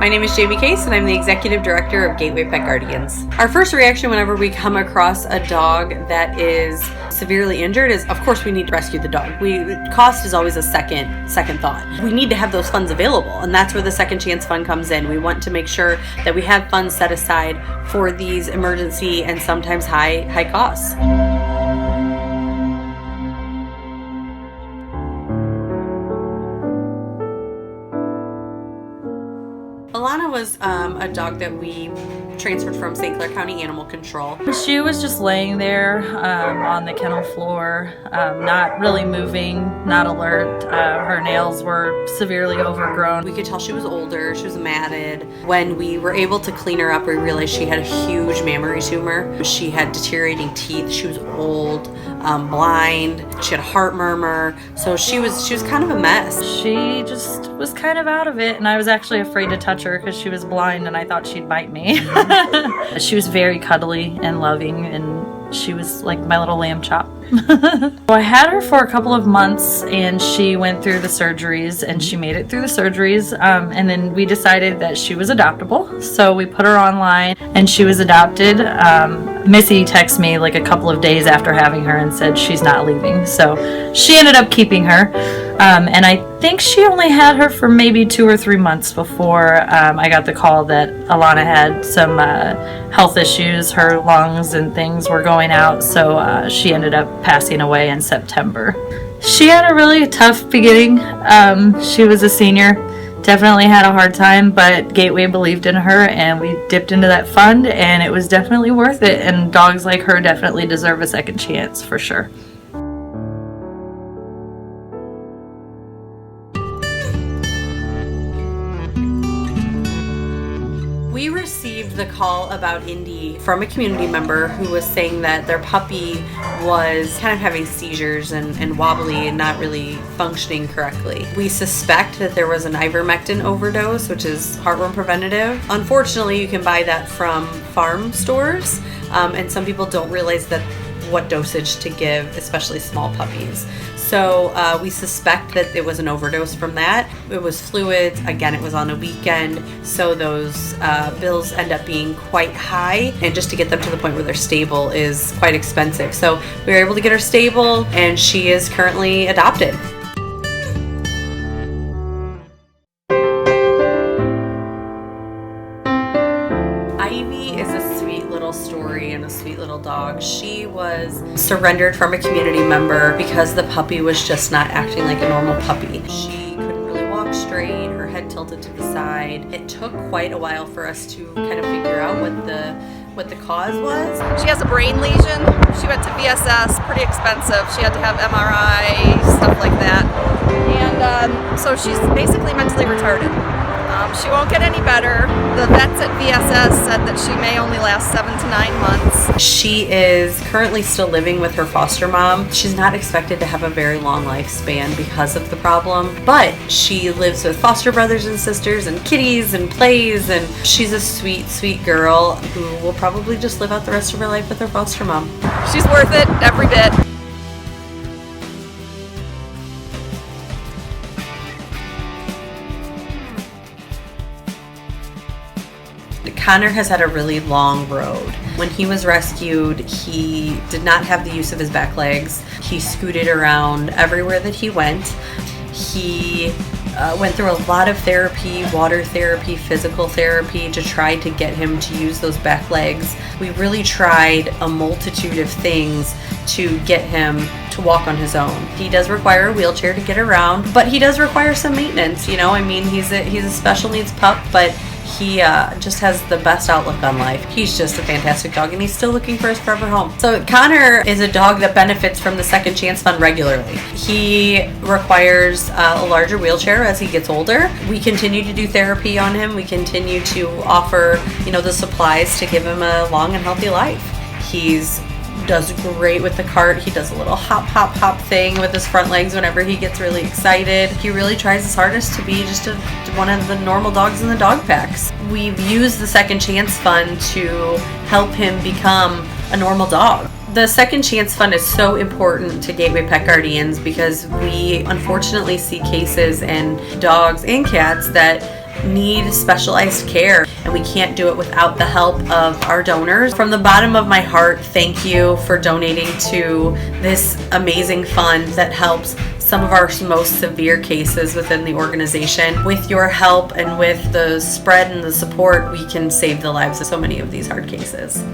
My name is Jamie Case, and I'm the Executive Director of Gateway Pet Guardians. Our first reaction whenever we come across a dog that is severely injured is, of course, we need to rescue the dog. Cost is always a second thought. We need to have those funds available, and that's where the Second Chance Fund comes in. We want to make sure that we have funds set aside for these emergency and sometimes high costs. Alana was a dog that we transferred from St. Clair County Animal Control. She was just laying there on the kennel floor, not really moving, not alert. Her nails were severely overgrown. We could tell she was older, she was matted. When we were able to clean her up, we realized she had a huge mammary tumor. She had deteriorating teeth, she was old, blind, she had a heart murmur, so she was kind of a mess. She just was kind of out of it, and I was actually afraid to touch her because she was blind and I thought she'd bite me. She was very cuddly and loving, and she was like my little lamb chop. I had her for a couple of months, and she went through the surgeries, and she made it through the surgeries, and then we decided that she was adoptable, so we put her online and she was adopted. Missy texted me like a couple of days after having her and said she's not leaving, so she ended up keeping her, and I think she only had her for maybe 2 or 3 months before I got the call that Alana had some health issues. Her lungs and things were going out, so she ended up passing away in September. She had a really tough beginning. She was a senior, definitely had a hard time, but Gateway believed in her and we dipped into that fund, and it was definitely worth it, and dogs like her definitely deserve a second chance for sure. We received the call about Indy from a community member who was saying that their puppy was kind of having seizures and wobbly and not really functioning correctly. We suspect that there was an Ivermectin overdose, which is heartworm preventative. Unfortunately, you can buy that from farm stores, and some people don't realize what dosage to give, especially small puppies. So we suspect that it was an overdose from that. It was fluids. Again, it was on a weekend, so those bills end up being quite high, and just to get them to the point where they're stable is quite expensive. So we were able to get her stable, and she is currently adopted. Ivy is a sweet little story and a sweet little dog. She was surrendered from a community member because the puppy was just not acting like a normal puppy. She couldn't really walk straight, her head tilted to the side. It took quite a while for us to kind of figure out what the cause was. She has a brain lesion. She went to VSS, pretty expensive. She had to have MRI, stuff like that. And so she's basically mentally retarded. She won't get any better. The vets at VSS said that she may only last 7 to 9 months. She is currently still living with her foster mom. She's not expected to have a very long lifespan because of the problem, but she lives with foster brothers and sisters and kitties and plays, and she's a sweet, sweet girl who will probably just live out the rest of her life with her foster mom. She's worth it, every bit. Connor has had a really long road. When he was rescued, he did not have the use of his back legs. He scooted around everywhere that he went. He went through a lot of therapy, water therapy, physical therapy, to try to get him to use those back legs. We really tried a multitude of things to get him to walk on his own. He does require a wheelchair to get around, but he does require some maintenance. You know, I mean, he's a special needs pup, but he just has the best outlook on life. He's just a fantastic dog, and he's still looking for his forever home. So Connor is a dog that benefits from the Second Chance Fund regularly. He requires a larger wheelchair as he gets older. We continue to do therapy on him. We continue to offer, the supplies to give him a long and healthy life. He's does great with the cart. He does a little hop, hop, hop thing with his front legs whenever he gets really excited. He really tries his hardest to be just one of the normal dogs in the dog packs. We've used the Second Chance Fund to help him become a normal dog. The Second Chance Fund is so important to Gateway Pet Guardians because we unfortunately see cases in dogs and cats that need specialized care, and we can't do it without the help of our donors. From the bottom of my heart, thank you for donating to this amazing fund that helps some of our most severe cases within the organization. With your help and with the spread and the support, we can save the lives of so many of these hard cases.